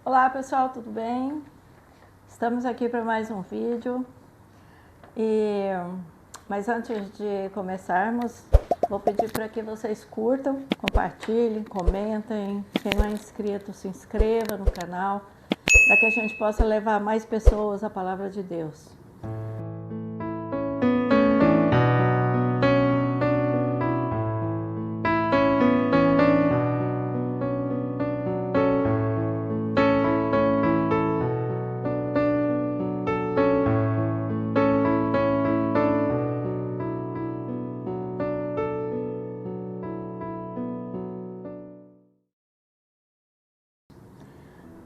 Olá pessoal, tudo bem? Estamos aqui para mais um vídeo. Mas antes de começarmos, vou pedir para que vocês curtam, compartilhem, comentem. Quem não é inscrito, se inscreva no canal, para que a gente possa levar mais pessoas a palavra de Deus.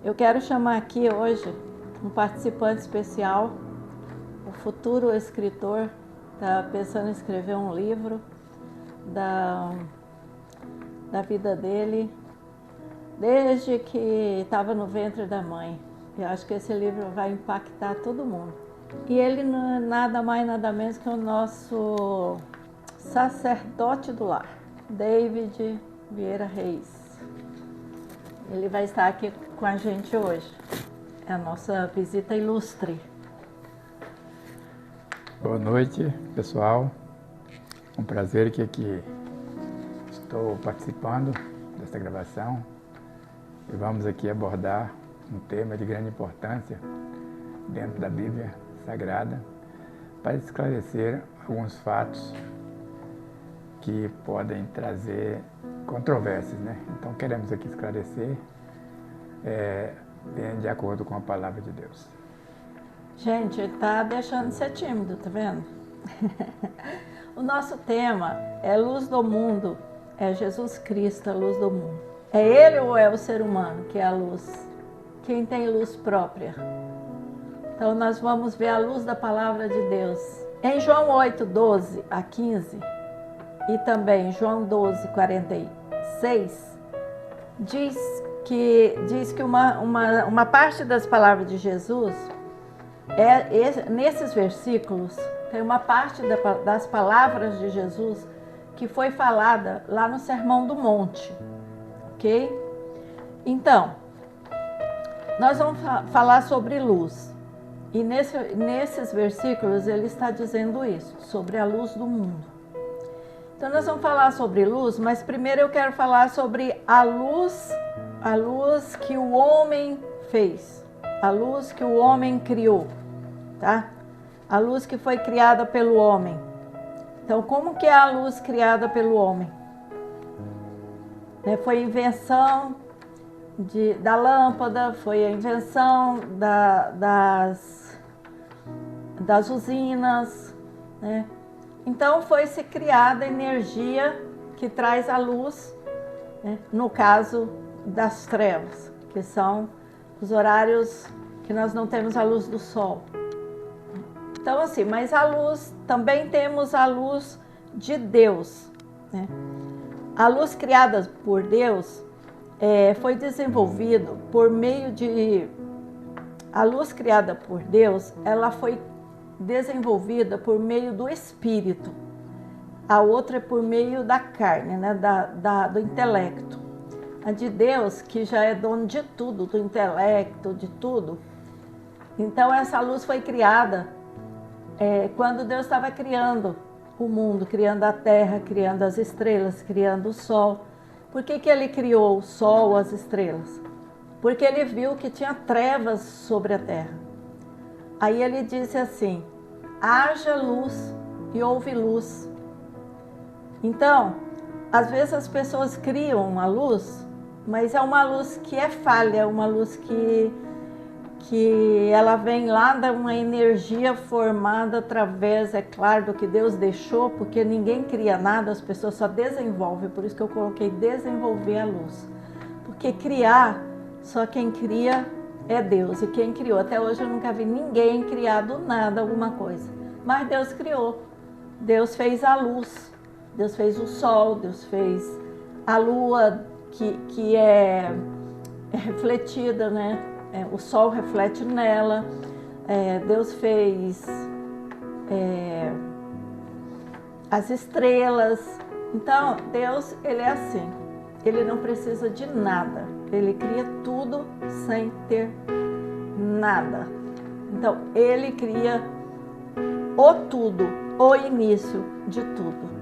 Eu quero chamar aqui hoje um participante especial, o futuro escritor, está pensando em escrever um livro da vida dele, desde que estava no ventre da mãe. Eu acho que esse livro vai impactar todo mundo. E ele não é nada mais, nada menos que o nosso sacerdote do lar, David Vieira Reis. Ele vai estar aqui com a gente hoje. É a nossa visita ilustre. Boa noite, pessoal. Um prazer que aqui estou participando desta gravação e vamos aqui abordar um tema de grande importância dentro da Bíblia Sagrada para esclarecer alguns fatos que podem trazer controvérsias, né? Então queremos aqui esclarecer de acordo com a palavra de Deus. Gente, ele tá deixando de ser tímido, tá vendo? O nosso tema é luz do mundo, é Jesus Cristo, a luz do mundo. É ele ou é o ser humano que é a luz? Quem tem luz própria? Então nós vamos ver a luz da palavra de Deus. Em João 8, 12 a 15 e também João 12, 46, diz que uma parte das palavras de Jesus, nesses versículos, tem uma parte das palavras de Jesus que foi falada lá no Sermão do Monte, ok? Então, nós vamos falar sobre luz. E nesses versículos ele está dizendo isso, sobre a luz do mundo. Então nós vamos falar sobre luz, mas primeiro eu quero falar sobre a luz que o homem fez, a luz que o homem criou, tá? A luz que foi criada pelo homem. Então, como que é a luz criada pelo homem? Foi a invenção da lâmpada, foi a invenção das usinas, né? Então foi-se criada a energia que traz a luz, né? No caso das trevas, que são os horários que nós não temos a luz do sol. Então assim, mas a luz, também temos a luz de Deus, né? A luz criada por Deus foi desenvolvido por meio de... A luz criada por Deus, ela foi desenvolvida por meio do Espírito. A outra é por meio da carne, né? do intelecto. A de Deus, que já é dono de tudo, do intelecto, de tudo. Então essa luz foi criada quando Deus estava criando o mundo, criando a terra, criando as estrelas, criando o sol. Por que ele criou o sol, as estrelas? Porque ele viu que tinha trevas sobre a terra. Aí ele disse assim: haja luz, e houve luz. Então, às vezes as pessoas criam a luz, mas é uma luz que é falha, uma luz que ela vem lá de uma energia formada através, é claro, do que Deus deixou, porque ninguém cria nada, as pessoas só desenvolvem, por isso que eu coloquei desenvolver a luz. Porque criar, só quem cria é Deus, e quem criou. Até hoje eu nunca vi ninguém criar do nada alguma coisa, mas Deus criou. Deus fez a luz, Deus fez o sol, Deus fez a lua que é refletida, né? O sol reflete nela. Deus fez as estrelas. Então Deus, ele é assim, ele não precisa de nada, ele cria tudo sem ter nada. Então, ele cria o tudo, o início de tudo.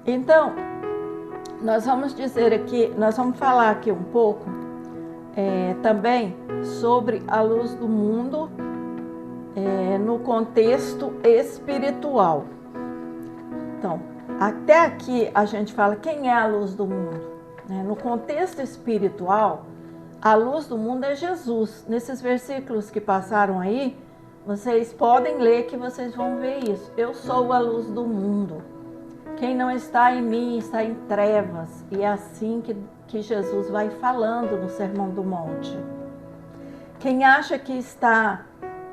Então, nós vamos dizer aqui, nós vamos falar aqui um pouco também sobre a luz do mundo no contexto espiritual. Então, até aqui a gente fala quem é a luz do mundo. No contexto espiritual, a luz do mundo é Jesus. Nesses versículos que passaram aí, vocês podem ler que vocês vão ver isso. Eu sou a luz do mundo. Quem não está em mim está em trevas. E é assim que Jesus vai falando no Sermão do Monte. Quem acha que está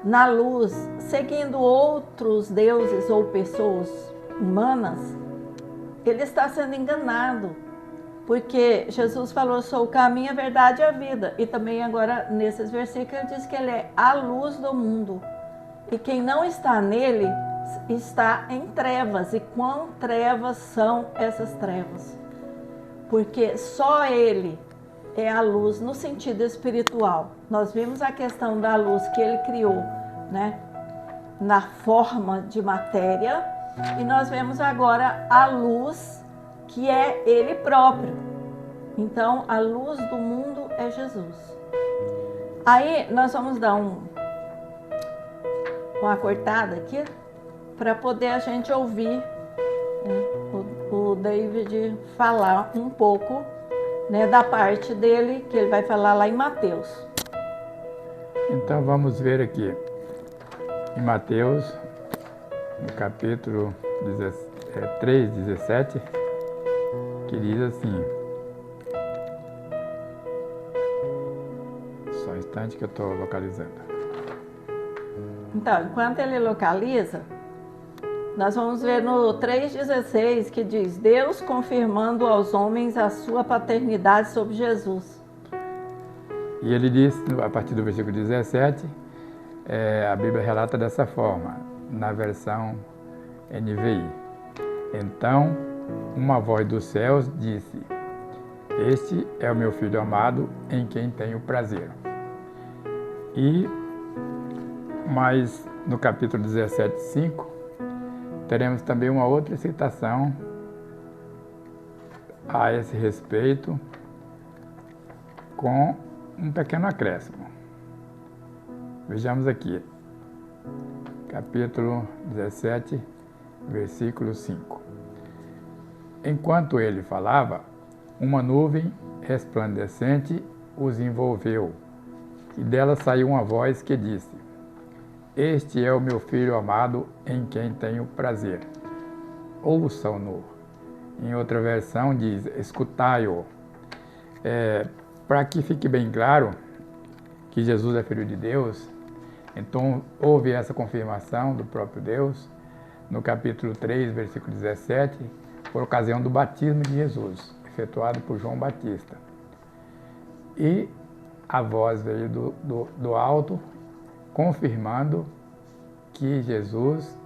na luz, seguindo outros deuses ou pessoas humanas, ele está sendo enganado. Porque Jesus falou, sou o caminho, a verdade e a vida. E também agora, nesses versículos, ele diz que ele é a luz do mundo. E quem não está nele, está em trevas. E quão trevas são essas trevas? Porque só ele é a luz no sentido espiritual. Nós vimos a questão da luz que ele criou, né, na forma de matéria. E nós vemos agora a luz que é ele próprio. Então, a luz do mundo é Jesus. Aí, nós vamos dar uma cortada aqui, para poder a gente ouvir, né, o David falar um pouco, né, da parte dele, que ele vai falar lá em Mateus. Então, vamos ver aqui, em Mateus, no capítulo 3, 17, que diz assim, só um instante que eu estou localizando. Então, enquanto ele localiza, nós vamos ver no 3,16 que diz, Deus confirmando aos homens a sua paternidade sobre Jesus. E ele diz, a partir do versículo 17, a Bíblia relata dessa forma, na versão NVI. Então, uma voz dos céus disse, este é o meu filho amado, em quem tenho prazer. Mas no capítulo 17, 5, teremos também uma outra citação a esse respeito, com um pequeno acréscimo. Vejamos aqui, capítulo 17, versículo 5. Enquanto ele falava, uma nuvem resplandecente os envolveu, e dela saiu uma voz que disse, este é o meu filho amado, em quem tenho prazer. Ouçam-no. Em outra versão diz, escutai-o. Para que fique bem claro que Jesus é Filho de Deus, então houve essa confirmação do próprio Deus, no capítulo 3, versículo 17, por ocasião do batismo de Jesus, efetuado por João Batista. E a voz veio do alto, confirmando que Jesus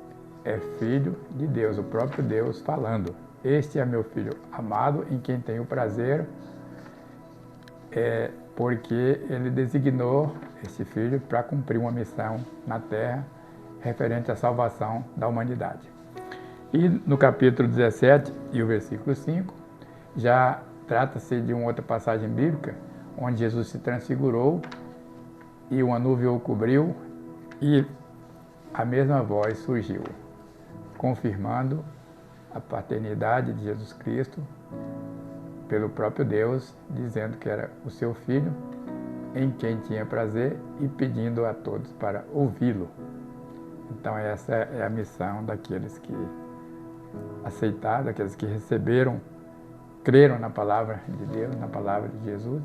é Filho de Deus, o próprio Deus falando. Este é meu Filho amado, em quem tenho prazer, porque ele designou esse Filho para cumprir uma missão na terra, referente à salvação da humanidade. E no capítulo 17 e o versículo 5, já trata-se de uma outra passagem bíblica, onde Jesus se transfigurou e uma nuvem o cobriu e a mesma voz surgiu, confirmando a paternidade de Jesus Cristo pelo próprio Deus, dizendo que era o seu Filho, em quem tinha prazer e pedindo a todos para ouvi-lo. Então essa é a missão daqueles que aceitaram, daqueles que receberam, creram na palavra de Deus, na palavra de Jesus.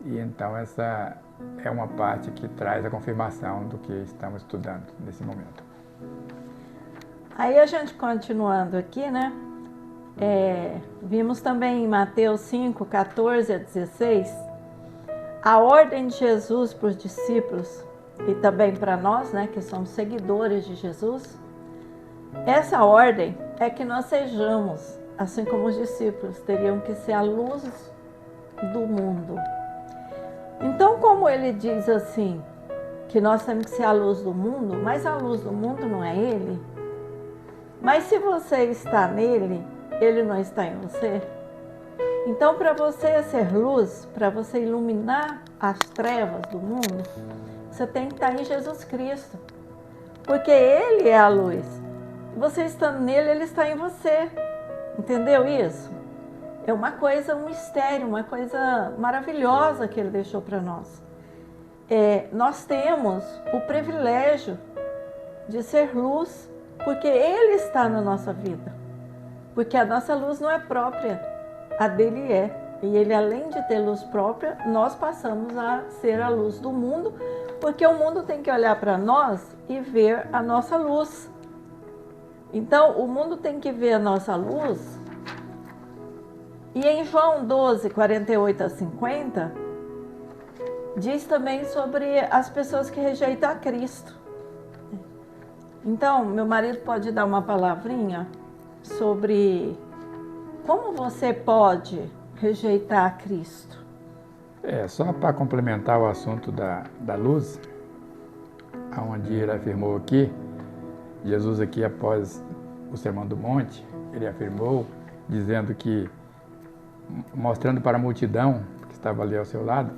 E então essa é uma parte que traz a confirmação do que estamos estudando nesse momento. Aí a gente continuando aqui, né? Vimos também em Mateus 5, 14 a 16, a ordem de Jesus para os discípulos e também para nós, né, que somos seguidores de Jesus. Essa ordem é que nós sejamos, assim como os discípulos, teriam que ser a luz do mundo. como ele diz assim, que nós temos que ser a luz do mundo, mas a luz do mundo não é ele. Mas se você está nele, ele não está em você. Então, para você ser luz, para você iluminar as trevas do mundo, você tem que estar em Jesus Cristo. Porque ele é a luz. Você estando nele, ele está em você. Entendeu isso? É uma coisa, um mistério, uma coisa maravilhosa que ele deixou para nós. Nós temos o privilégio de ser luz, porque ele está na nossa vida. Porque a nossa luz não é própria, a dele é. E ele, além de ter luz própria, nós passamos a ser a luz do mundo, porque o mundo tem que olhar para nós e ver a nossa luz. Então, o mundo tem que ver a nossa luz. E em João 12, 48 a 50, diz também sobre as pessoas que rejeitam a Cristo. Então, meu marido pode dar uma palavrinha sobre como você pode rejeitar a Cristo. Só para complementar o assunto da luz, onde ele afirmou aqui, Jesus aqui após o Sermão do Monte, ele afirmou, dizendo que, mostrando para a multidão que estava ali ao seu lado,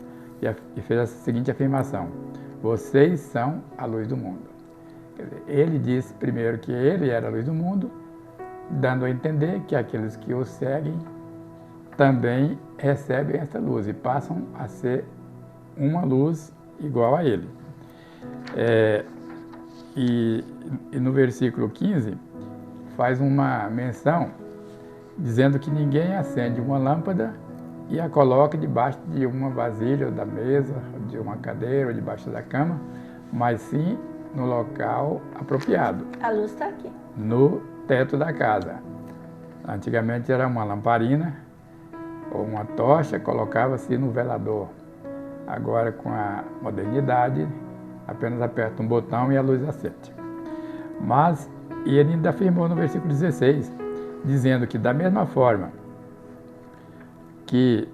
e fez a seguinte afirmação: vocês são a luz do mundo. Ele disse primeiro que ele era a luz do mundo, dando a entender que aqueles que o seguem também recebem essa luz e passam a ser uma luz igual a ele. E no versículo 15 faz uma menção dizendo que ninguém acende uma lâmpada e a coloca debaixo de uma vasilha ou da mesa, ou de uma cadeira ou debaixo da cama, mas sim no local apropriado. A luz está aqui. No teto da casa. Antigamente era uma lamparina ou uma tocha, colocava-se no velador. Agora, com a modernidade, apenas aperta um botão e a luz acende. Mas, e ele ainda afirmou no versículo 16, dizendo que da mesma forma que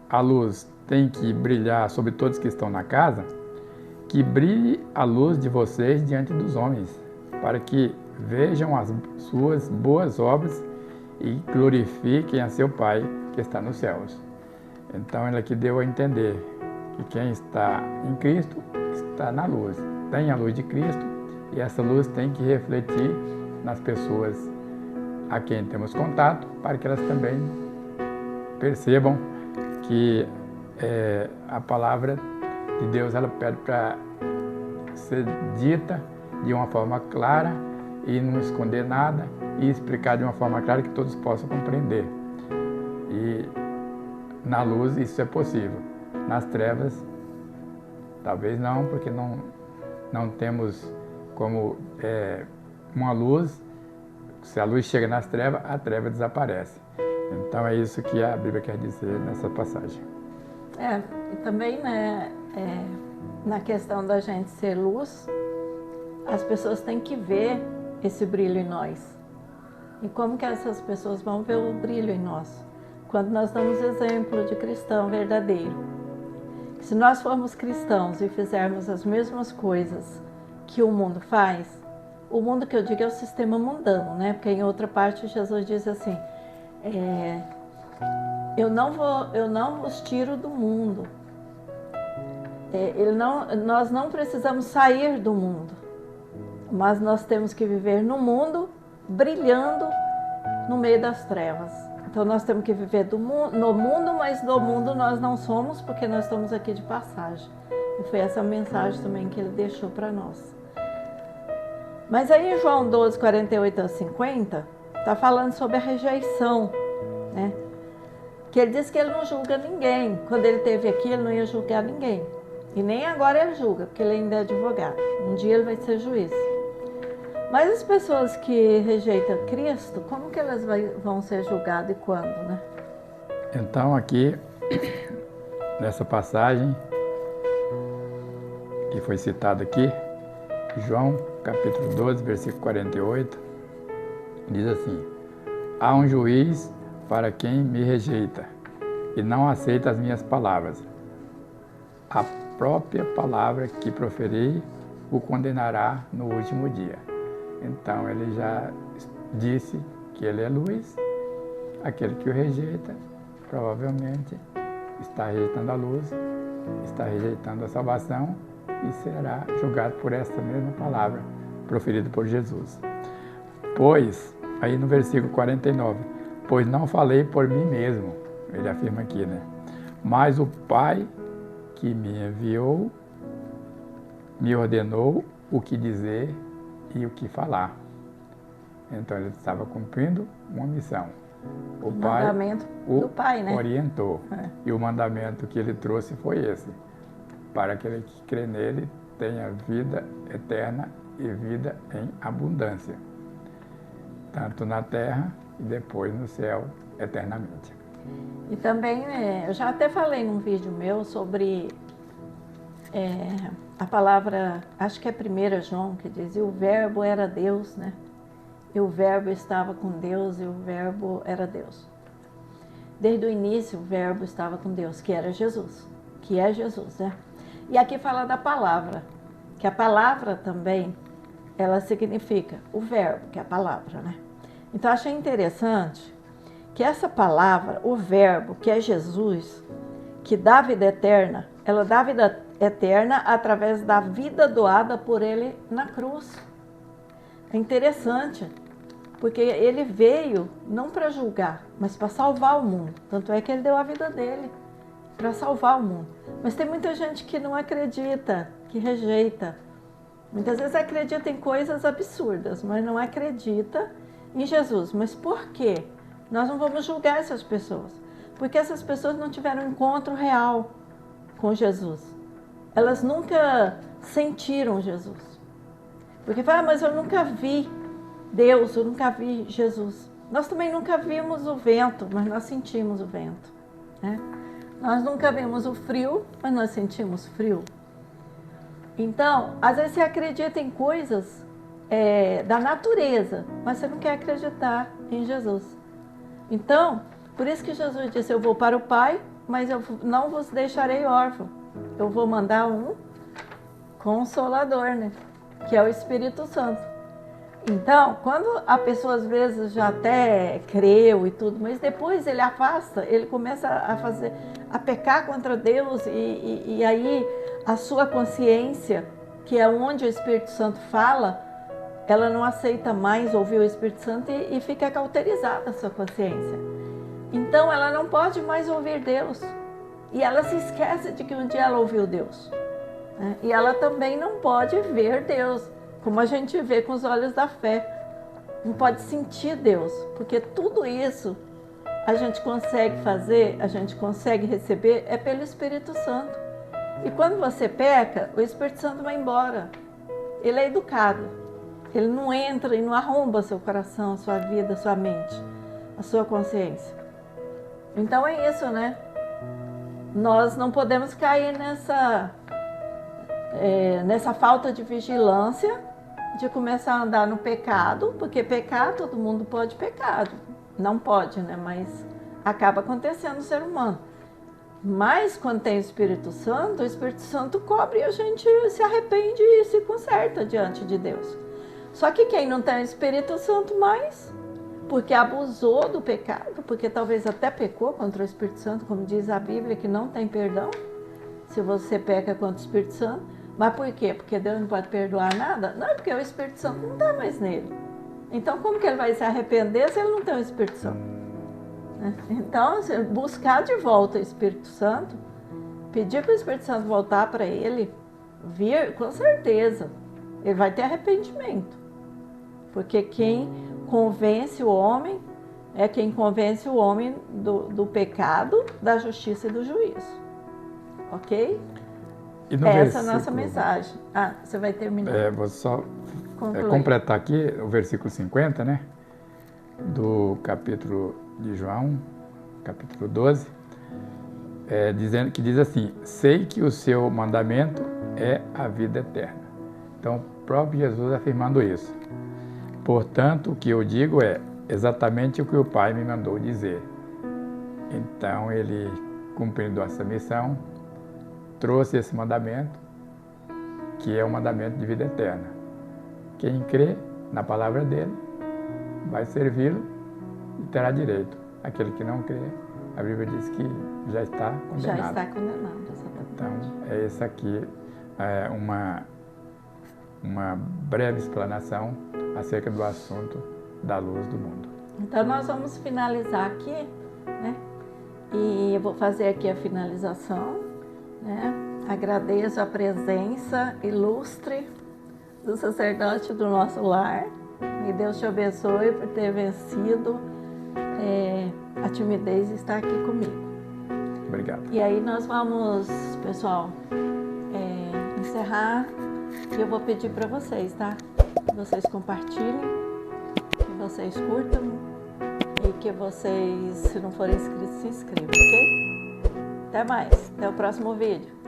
a luz tem que brilhar sobre todos que estão na casa, que brilhe a luz de vocês diante dos homens, para que vejam as suas boas obras e glorifiquem a seu Pai que está nos céus. Então ele aqui deu a entender que quem está em Cristo está na luz, tem a luz de Cristo, e essa luz tem que refletir nas pessoas a quem temos contato, para que elas também percebam que a palavra de Deus ela pede para ser dita de uma forma clara e não esconder nada e explicar de uma forma clara que todos possam compreender. E na luz isso é possível. Nas trevas, talvez não, porque não temos como uma luz. Se a luz chega nas trevas, a treva desaparece. Então é isso que a Bíblia quer dizer nessa passagem. E também, né, na questão da gente ser luz, as pessoas têm que ver esse brilho em nós. E como que essas pessoas vão ver o brilho em nós? Quando nós damos exemplo de cristão verdadeiro. Se nós formos cristãos e fizermos as mesmas coisas que o mundo faz, o mundo que eu digo é o sistema mundano, né? Porque em outra parte Jesus diz assim, eu não vos tiro do mundo. Nós não precisamos sair do mundo, mas nós temos que viver no mundo, brilhando no meio das trevas. Então nós temos que viver no mundo, mas do mundo nós não somos, porque nós estamos aqui de passagem. E foi essa mensagem também que ele deixou para nós. Mas aí em João 12, 48 a 50, está falando sobre a rejeição, né? Que ele diz que ele não julga ninguém. Quando ele esteve aqui, ele não ia julgar ninguém. E nem agora ele julga, porque ele ainda é advogado. Um dia ele vai ser juiz. Mas as pessoas que rejeitam Cristo, como que elas vão ser julgadas e quando, né? Então aqui, nessa passagem que foi citada aqui, João capítulo 12, versículo 48, diz assim: há um juiz para quem me rejeita e não aceita as minhas palavras. a própria palavra que proferi o condenará no último dia. Então ele já disse que ele é luz, aquele que o rejeita, provavelmente está rejeitando a luz, está rejeitando a salvação e será julgado por essa mesma palavra proferida por Jesus. Pois, aí no versículo 49, pois não falei por mim mesmo, ele afirma aqui, né? Mas o Pai que me enviou me ordenou o que dizer e o que falar. Então ele estava cumprindo uma missão. O Pai mandamento do Pai, né? Orientou. E o mandamento que ele trouxe foi esse: para aquele que crê nele tenha vida eterna e vida em abundância, tanto na terra e depois no céu eternamente. E também, eu já até falei num vídeo meu sobre a palavra, acho que é 1 João, que diz, e o verbo era Deus, né? E o verbo estava com Deus e o verbo era Deus. Desde o início o verbo estava com Deus, que era Jesus, que é Jesus, né? E aqui fala da palavra, que a palavra também, ela significa o verbo, que é a palavra, né? Então achei interessante que essa palavra, o verbo, que é Jesus, que dá vida eterna, ela dá vida eterna através da vida doada por ele na cruz. É interessante, porque ele veio não para julgar, mas para salvar o mundo. Tanto é que ele deu a vida dele para salvar o mundo. Mas tem muita gente que não acredita, que rejeita. Muitas vezes acredita em coisas absurdas, mas não acredita em Jesus. Mas por quê? Nós não vamos julgar essas pessoas, porque essas pessoas não tiveram um encontro real com Jesus. Elas nunca sentiram Jesus. Porque fala, mas eu nunca vi Deus, eu nunca vi Jesus. Nós também nunca vimos o vento, mas nós sentimos o vento, né? Nós nunca vimos o frio, mas nós sentimos frio. Então, às vezes você acredita em coisas da natureza, mas você não quer acreditar em Jesus. Então, por isso que Jesus disse, eu vou para o Pai, mas eu não vos deixarei órfão. Eu vou mandar um Consolador, né? Que é o Espírito Santo. Então, quando a pessoa às vezes já até creu e tudo, mas depois ele afasta, ele começa a pecar contra Deus e aí a sua consciência, que é onde o Espírito Santo fala, ela não aceita mais ouvir o Espírito Santo e fica cauterizada a sua consciência. Então ela não pode mais ouvir Deus. E ela se esquece de que um dia ela ouviu Deus. Né? E ela também não pode ver Deus, como a gente vê com os olhos da fé. Não pode sentir Deus, porque tudo isso a gente consegue fazer, a gente consegue receber é pelo Espírito Santo. E quando você peca, o Espírito Santo vai embora. Ele é educado. Ele não entra e não arromba seu coração, sua vida, sua mente, a sua consciência. Então é isso, né? Nós não podemos cair nessa falta de vigilância, de começar a andar no pecado, porque pecar, todo mundo pode pecar. Não pode, né? Mas acaba acontecendo no ser humano. Mas quando tem o Espírito Santo cobre e a gente se arrepende e se conserta diante de Deus. Só que quem não tem o Espírito Santo mais, porque abusou do pecado, porque talvez até pecou contra o Espírito Santo, como diz a Bíblia, que não tem perdão, se você peca contra o Espírito Santo. Mas por quê? Porque Deus não pode perdoar nada? Não, é porque o Espírito Santo não está mais nele. Então como que ele vai se arrepender se ele não tem o Espírito Santo? Então, buscar de volta o Espírito Santo, pedir para o Espírito Santo voltar para ele, vir, com certeza, ele vai ter arrependimento. Porque quem convence o homem é quem convence o homem do pecado, da justiça e do juízo. Ok? Essa é a nossa mensagem. Ah, você vai terminar. Vou só completar aqui o versículo 50, né? Do capítulo de João, capítulo 12, dizendo que diz assim: sei que o seu mandamento é a vida eterna. Então, o próprio Jesus afirmando isso. Portanto, o que eu digo é exatamente o que o Pai me mandou dizer. Então, ele, cumprindo essa missão, trouxe esse mandamento, que é o mandamento de vida eterna. Quem crê na palavra dele vai servi-lo e terá direito. Aquele que não crê, a Bíblia diz que já está condenado. Já está condenado, exatamente. Então, é esse aqui uma breve explanação acerca do assunto da luz do mundo. Então, nós vamos finalizar aqui, né? E eu vou fazer aqui a finalização, né? Agradeço a presença ilustre do sacerdote do nosso lar. E Deus te abençoe por ter vencido a timidez e estar aqui comigo. Obrigado. E aí nós vamos, pessoal, encerrar. E eu vou pedir para vocês, tá? Que vocês compartilhem, que vocês curtam e que vocês, se não forem inscritos, se inscrevam, ok? Até mais. Até o próximo vídeo.